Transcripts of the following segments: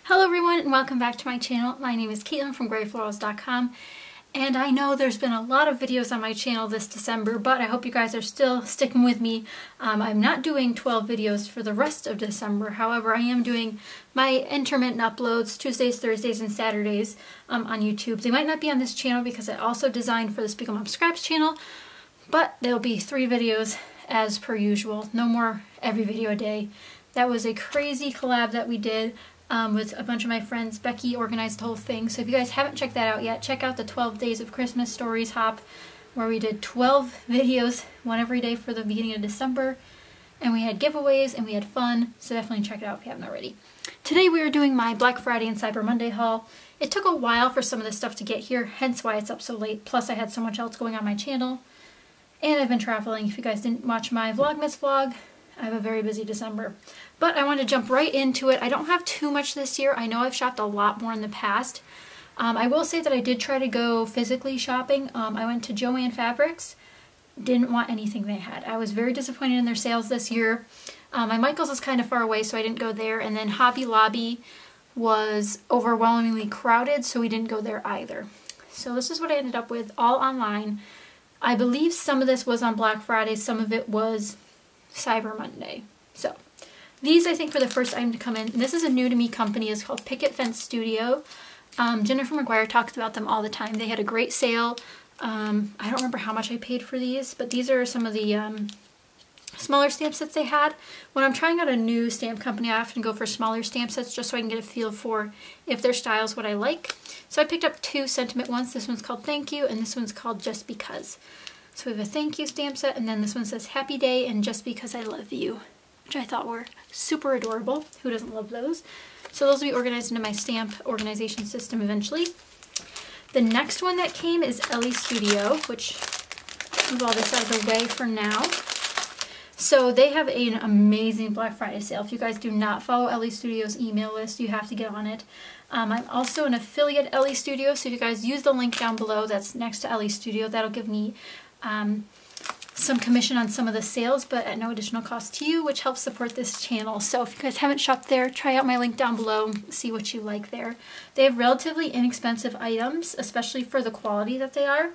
Hello everyone and welcome back to my channel. My name is Caitlin from Florals.com, and I know there's been a lot of videos on my channel this December, but I hope you guys are still sticking with me. I'm not doing 12 videos for the rest of December. However, I am doing my intermittent uploads Tuesdays, Thursdays, and Saturdays on YouTube. They might not be on this channel because I also designed for the Speak on Mom Scraps channel, but there'll be 3 videos as per usual. No more every video a day. That was a crazy collab that we did. With a bunch of my friends. Becky organized the whole thing. So if you guys haven't checked that out yet, check out the 12 Days of Christmas Stories Hop, where we did 12 videos, one every day for the beginning of December. And we had giveaways and we had fun. So definitely check it out if you haven't already. Today we are doing my Black Friday and Cyber Monday haul. It took a while for some of this stuff to get here, hence why it's up so late. Plus I had so much else going on my channel. And I've been traveling. If you guys didn't watch my Vlogmas vlog, I have a very busy December. But I want to jump right into it. I don't have too much this year. I know I've shopped a lot more in the past. I will say that I did try to go physically shopping. I went to Joann Fabrics. Didn't want anything they had. I was very disappointed in their sales this year. My Michaels is kind of far away, so I didn't go there. And then Hobby Lobby was overwhelmingly crowded, so we didn't go there either. So this is what I ended up with, all online. I believe some of this was on Black Friday, some of it was Cyber Monday. So these I think were the first item to come in. And this is a new to me company. It's called Picket Fence Studio. Jennifer McGuire talks about them all the time. They had a great sale. I don't remember how much I paid for these, but these are some of the smaller stamp sets they had. When I'm trying out a new stamp company, I often go for smaller stamp sets just so I can get a feel for if their style is what I like. So I picked up 2 sentiment ones. This one's called Thank You and this one's called Just Because. So we have a thank you stamp set, and then this one says Happy Day and Just Because I Love You, which I thought were super adorable. Who doesn't love those? So those will be organized into my stamp organization system eventually. The next one that came is Elle Studio, which move all this out of the way for now. So they have an amazing Black Friday sale. If you guys do not follow Elle Studio's email list, you have to get on it. I'm also an affiliate at Elle Studio, so if you guys use the link down below that's next to Elle Studio, that'll give me some commission on some of the sales, but at no additional cost to you, which helps support this channel. So if you guys haven't shopped there, try out my link down below, see what you like there. They have relatively inexpensive items, especially for the quality that they are.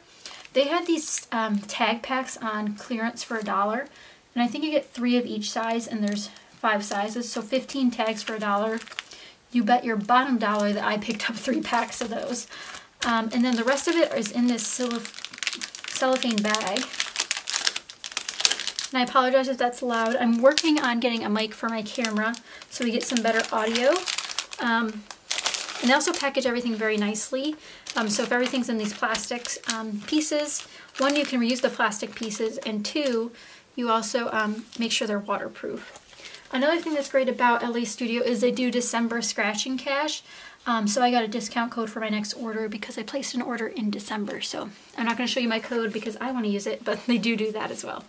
They had these tag packs on clearance for $1, and I think you get 3 of each size, and there's 5 sizes, so 15 tags for $1. You bet your bottom dollar that I picked up 3 packs of those. And then the rest of it is in this cellophane bag. And I apologize if that's loud. I'm working on getting a mic for my camera so we get some better audio. And they also package everything very nicely. So if everything's in these plastics pieces, 1, you can reuse the plastic pieces, and 2, you also make sure they're waterproof. Another thing that's great about Elle Studio is they do December scratch and cash. So I got a discount code for my next order because I placed an order in December. So I'm not going to show you my code because I want to use it, but they do that as well.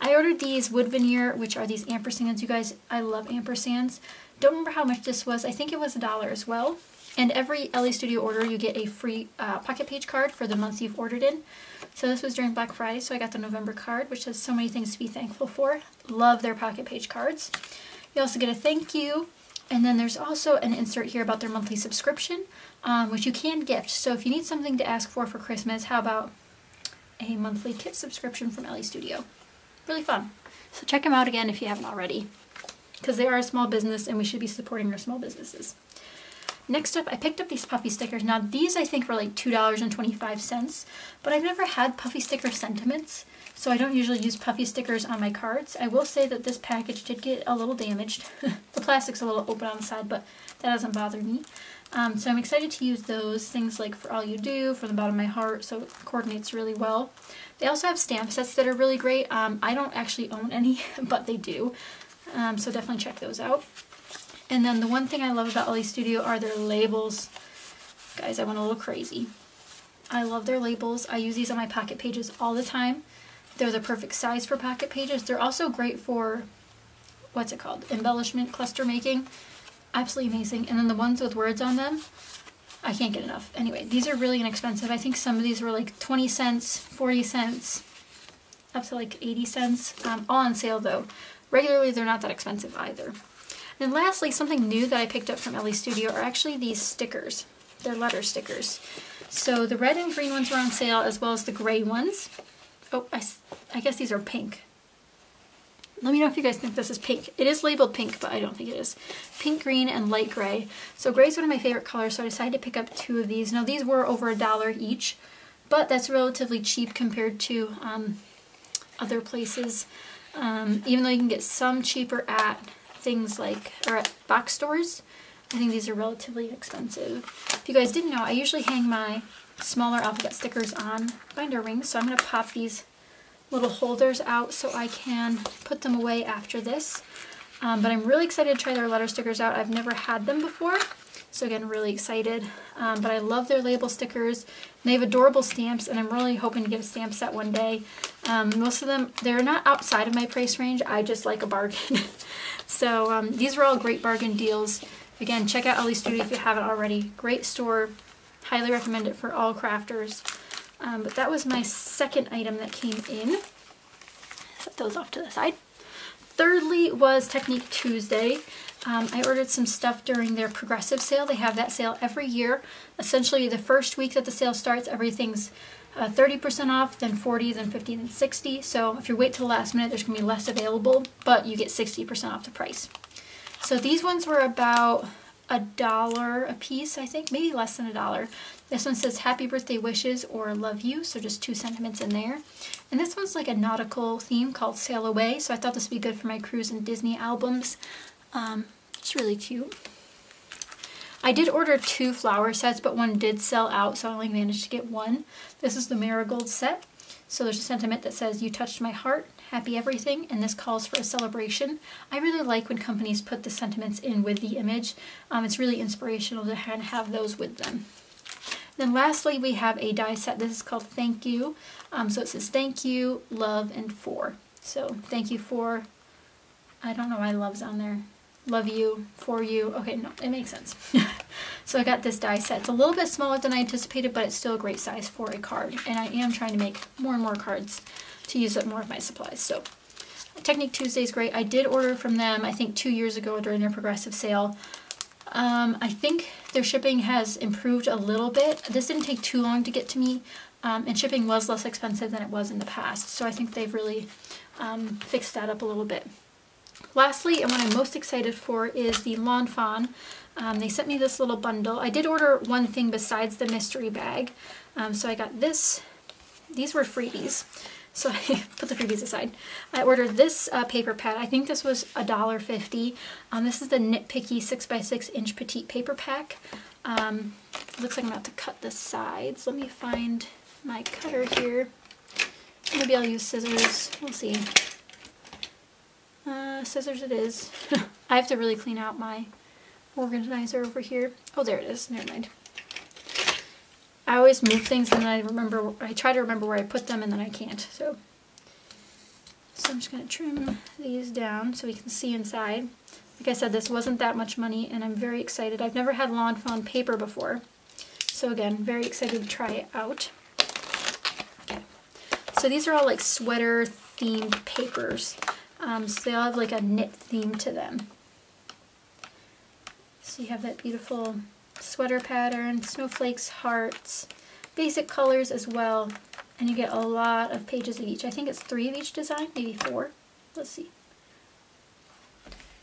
I ordered these wood veneer, which are these ampersands. You guys, I love ampersands. Don't remember how much this was. I think it was $1 as well. And every Elle Studio order, you get a free pocket page card for the month you've ordered in. So this was during Black Friday, so I got the November card, which has so many things to be thankful for. Love their pocket page cards. You also get a thank you. And then there's also an insert here about their monthly subscription, which you can gift. So if you need something to ask for Christmas, how about a monthly kit subscription from Elle Studio? Really fun. So check them out again if you haven't already, because they are a small business and we should be supporting our small businesses. Next up, I picked up these puffy stickers. Now these I think were like $2.25, but I've never had puffy sticker sentiments, so I don't usually use puffy stickers on my cards. I will say that this package did get a little damaged. The plastic's a little open on the side, but that doesn't bother me. So I'm excited to use those things like For All You Do, From the Bottom of My Heart, so it coordinates really well. They also have stamp sets that are really great. I don't actually own any, but they do. So definitely check those out. And then the one thing I love about Elle Studio are their labels. Guys, I went a little crazy. I love their labels. I use these on my pocket pages all the time. They're the perfect size for pocket pages. They're also great for, what's it called? Embellishment, cluster making. Absolutely amazing. And then the ones with words on them, I can't get enough. Anyway, these are really inexpensive. I think some of these were like 20 cents, 40 cents, up to like 80 cents. All on sale though. Regularly, they're not that expensive either. And lastly, something new that I picked up from Elle Studio are actually these stickers. They're letter stickers. So the red and green ones were on sale, as well as the gray ones. Oh, I guess these are pink. Let me know if you guys think this is pink. It is labeled pink, but I don't think it is. Pink, green, and light gray. So gray is one of my favorite colors, so I decided to pick up 2 of these. Now these were over $1 each, but that's relatively cheap compared to other places. Even though you can get some cheaper at things like, or at box stores, I think these are relatively expensive. If you guys didn't know, I usually hang my smaller alphabet stickers on binder rings, so I'm going to pop these little holders out so I can put them away after this. But I'm really excited to try their letter stickers out. I've never had them before, so again, really excited. But I love their label stickers, and they have adorable stamps, and I'm really hoping to get a stamp set one day. Most of them, they're not outside of my price range. I just like a bargain. So these are all great bargain deals. Again, check out Elle Studio if you haven't already. Great store. Highly recommend it for all crafters. But that was my second item that came in. Set those off to the side. Thirdly was Technique Tuesday. I ordered some stuff during their progressive sale. They have that sale every year. Essentially, the first week that the sale starts, everything's 30% off, then 40, then 50, then 60. So if you wait till the last minute, there's going to be less available, but you get 60% off the price. So these ones were about $1 a piece, I think, maybe less than $1. This one says happy birthday wishes or love you, so just 2 sentiments in there. And this one's like a nautical theme called Sail Away, so I thought this would be good for my cruise and Disney albums. It's really cute. I did order 2 flower sets, but one did sell out, so I only managed to get one. This is the marigold set. So there's a sentiment that says, you touched my heart, happy everything, and this calls for a celebration. I really like when companies put the sentiments in with the image. It's really inspirational to have those with them. Then lastly, we have a die set. This is called Thank You. So it says thank you, love, and for. So thank you for, I don't know why love's on there. Love you, for you. Okay, no, it makes sense. So I got this die set. It's a little bit smaller than I anticipated, but it's still a great size for a card. And I am trying to make more and more cards to use up more of my supplies. So Technique Tuesday is great. I did order from them, I think 2 years ago during their progressive sale. I think their shipping has improved a little bit. This didn't take too long to get to me, and shipping was less expensive than it was in the past. So I think they've really fixed that up a little bit. Lastly, and what I'm most excited for is the Lawn Fawn. They sent me this little bundle. I did order one thing besides the mystery bag. So I got this. These were freebies. So I put the freebies aside. I ordered this paper pad. I think this was $1.50. This is the Nitpicky 6x6 inch petite paper pack. Looks like I'm about to cut the sides. Let me find my cutter here. Maybe I'll use scissors. We'll see. Scissors it is. I have to really clean out my organizer over here. Oh, there it is. Never mind. I always move things and then I try to remember where I put them and then I can't. So I'm just going to trim these down so we can see inside. Like I said, this wasn't that much money and I'm very excited. I've never had Lawn Fawn paper before. So again, very excited to try it out. Okay. So these are all like sweater themed papers. So they all have like a knit theme to them. So you have that beautiful sweater pattern, snowflakes, hearts, basic colors as well, and you get a lot of pages of each. I think it's 3 of each design, maybe 4. Let's see.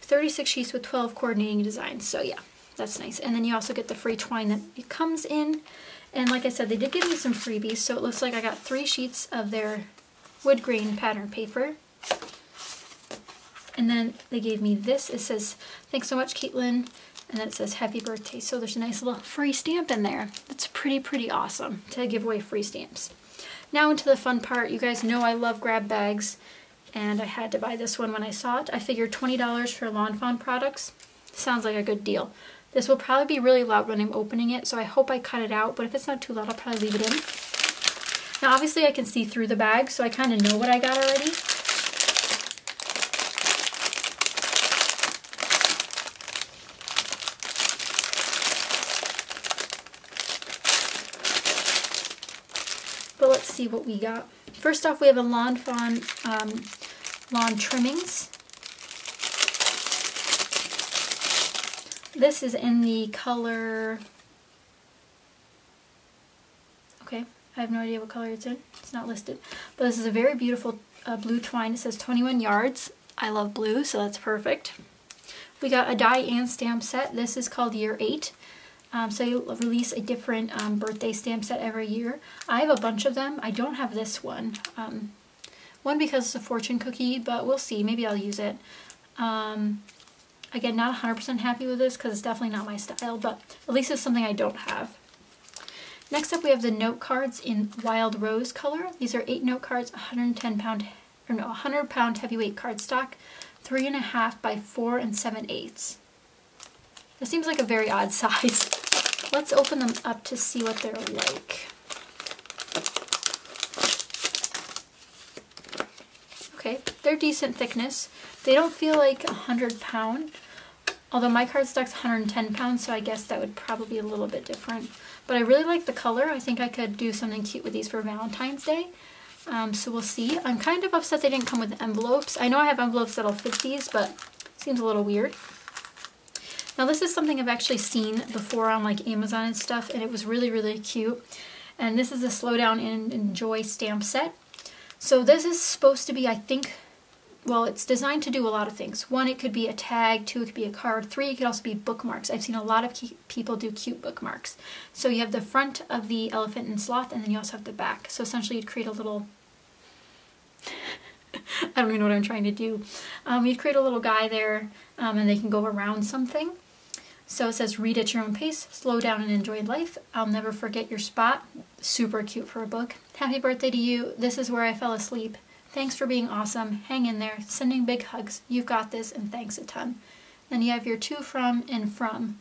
36 sheets with 12 coordinating designs, so yeah, that's nice. And then you also get the free twine that it comes in, and like I said, they did give me some freebies, so it looks like I got 3 sheets of their wood grain pattern paper. And then they gave me this. It says, thanks so much, Caitlin. And then it says, happy birthday. So there's a nice little free stamp in there. That's pretty awesome to give away free stamps. Now into the fun part. You guys know I love grab bags. And I had to buy this one when I saw it. I figured $20 for Lawn Fawn products. Sounds like a good deal. This will probably be really loud when I'm opening it. So I hope I cut it out. But if it's not too loud, I'll probably leave it in. Now obviously I can see through the bag. So I kind of know what I got already. But let's see what we got. First off, we have a Lawn Fawn lawn trimmings. This is in the color, okay, I have no idea what color it's in. It's not listed. But this is a very beautiful blue twine. It says 21 yards. I love blue, so that's perfect. We got a die and stamp set. This is called Year 8. So you release a different birthday stamp set every year. I have a bunch of them. I don't have this one. One because it's a fortune cookie, but we'll see. Maybe I'll use it. Again, not 100% happy with this because it's definitely not my style, but at least it's something I don't have. Next up, we have the note cards in Wild Rose color. These are 8 note cards, 100 pound heavyweight cardstock, 3.5 by 4 7/8. This seems like a very odd size. Let's open them up to see what they're like. Okay, they're decent thickness. They don't feel like 100 pound, although my cardstock's 110 pounds, so I guess that would probably be a little bit different. But I really like the color. I think I could do something cute with these for Valentine's Day. So we'll see. I'm kind of upset they didn't come with envelopes. I know I have envelopes that'll fit these, but it seems a little weird. Now this is something I've actually seen before on like Amazon and stuff, and it was really, really cute. And this is a Slow Down and Enjoy stamp set. So this is supposed to be, I think, well, it's designed to do a lot of things. 1, it could be a tag. 2, it could be a card. 3, it could also be bookmarks. I've seen a lot of people do cute bookmarks. So you have the front of the elephant and sloth, and then you also have the back. So essentially you'd create a little, I don't even know what I'm trying to do. You'd create a little guy there, and they can go around something. So it says, read at your own pace, slow down and enjoy life. I'll never forget your spot. Super cute for a book. Happy birthday to you. This is where I fell asleep. Thanks for being awesome. Hang in there. Sending big hugs. You've got this, and thanks a ton. Then you have your to, from, and from.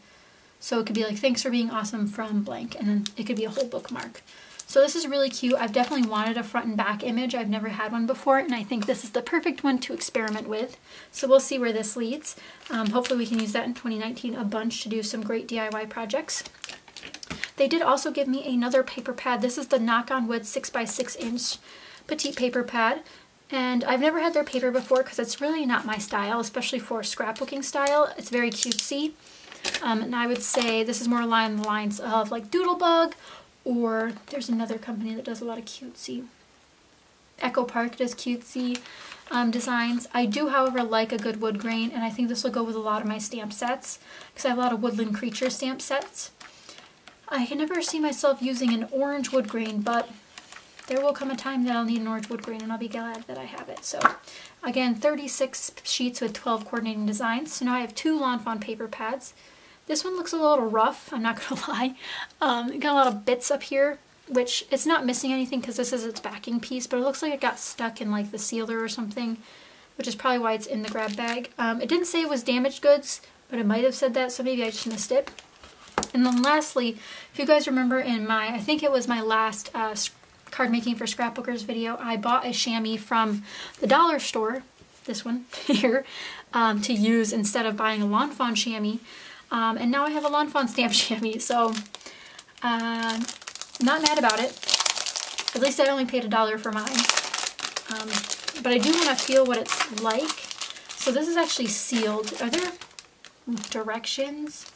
So it could be like, thanks for being awesome from blank, and then it could be a whole bookmark. So this is really cute. I've definitely wanted a front and back image. I've never had one before, and I think this is the perfect one to experiment with. So we'll see where this leads. Hopefully we can use that in 2019 a bunch to do some great DIY projects. They did also give me another paper pad. This is the Knock on Wood 6x6 inch petite paper pad. And I've never had their paper before because it's really not my style, especially for scrapbooking style. It's very cutesy. And I would say this is more along the lines of like Doodlebug, or there's another company that does a lot of cutesy. Echo Park does cutesy designs. I do, however, like a good wood grain, and I think this will go with a lot of my stamp sets because I have a lot of woodland creature stamp sets. I can never see myself using an orange wood grain, but there will come a time that I'll need an orange wood grain, and I'll be glad that I have it. So again, 36 sheets with 12 coordinating designs. So now I have 2 Lawn Fawn paper pads. This one looks a little rough, I'm not gonna lie. Got a lot of bits up here, which it's not missing anything because this is its backing piece, but it looks like it got stuck in like the sealer or something, which is probably why it's in the grab bag. It didn't say it was damaged goods, but it might have said that, so maybe I just missed it. And then lastly, if you guys remember in my, I think it was my last card making for scrapbookers video, I bought a chamois from the dollar store, this one here, to use instead of buying a Lawn Fawn chamois. And now I have a Lawn Fawn stamp chamois, so not mad about it. At least I only paid $1 for mine. But I do want to feel what it's like. So this is actually sealed. Are there directions?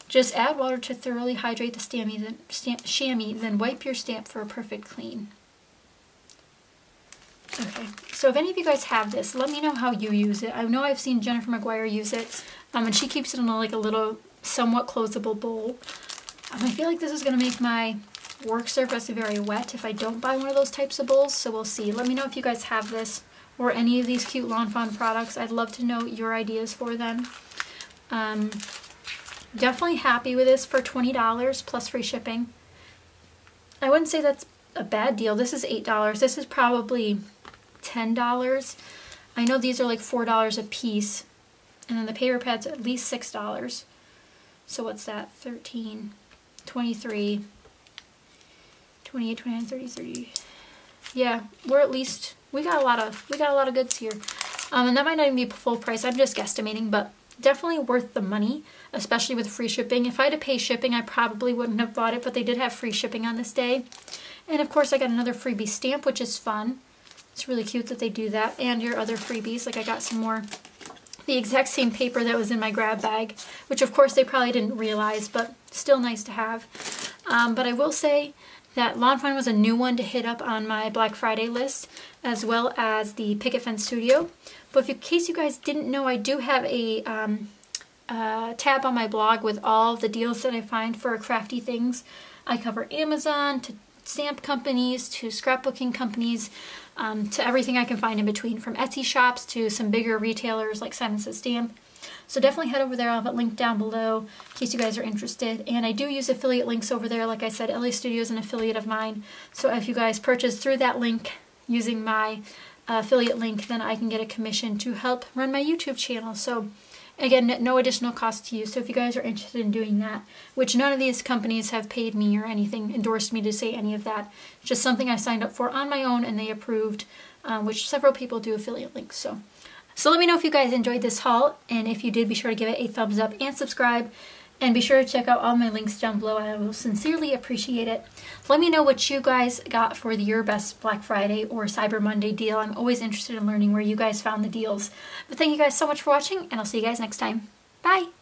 Just add water to thoroughly hydrate the chamois, then wipe your stamp for a perfect clean. Okay, so if any of you guys have this, let me know how you use it. I know I've seen Jennifer McGuire use it, and she keeps it in like a little somewhat closable bowl. I feel like this is going to make my work surface very wet if I don't buy one of those types of bowls, so we'll see. Let me know if you guys have this or any of these cute Lawn Fawn products. I'd love to know your ideas for them. Definitely happy with this for $20 plus free shipping. I wouldn't say that's a bad deal. This is $8. This is probably $10. I know these are like $4 a piece, and then the paper pads are at least $6. So what's that? 13, 23, 28, 29, 30, 30. Yeah, we're at least, we got a lot of goods here. And that might not even be full price. I'm just guesstimating, but definitely worth the money, especially with free shipping. If I had to pay shipping, I probably wouldn't have bought it, but they did have free shipping on this day. And of course I got another freebie stamp, which is fun. It's really cute that they do that. And your other freebies, like I got some more the exact same paper that was in my grab bag, which of course they probably didn't realize, but still nice to have. But I will say that Lawn Fawn was a new one to hit up on my Black Friday list, as well as the Picket Fence Studio. But in case you guys didn't know, I do have a tab on my blog with all the deals that I find for crafty things. I cover Amazon to stamp companies to scrapbooking companies, to everything I can find in between, from Etsy shops to some bigger retailers like Simon Says Stamp. So definitely head over there. I'll have it linked down below in case you guys are interested. And I do use affiliate links over there. Like I said, LA Studio is an affiliate of mine. So if you guys purchase through that link using my affiliate link, then I can get a commission to help run my YouTube channel. So again, no additional cost to you. So if you guys are interested in doing that, which none of these companies have paid me or anything, endorsed me to say any of that. It's just something I signed up for on my own and they approved, which several people do affiliate links. So let me know if you guys enjoyed this haul, and if you did, be sure to give it a thumbs up and subscribe, and be sure to check out all my links down below. I will sincerely appreciate it. Let me know what you guys got for your best Black Friday or Cyber Monday deal. I'm always interested in learning where you guys found the deals. But thank you guys so much for watching, and I'll see you guys next time. Bye!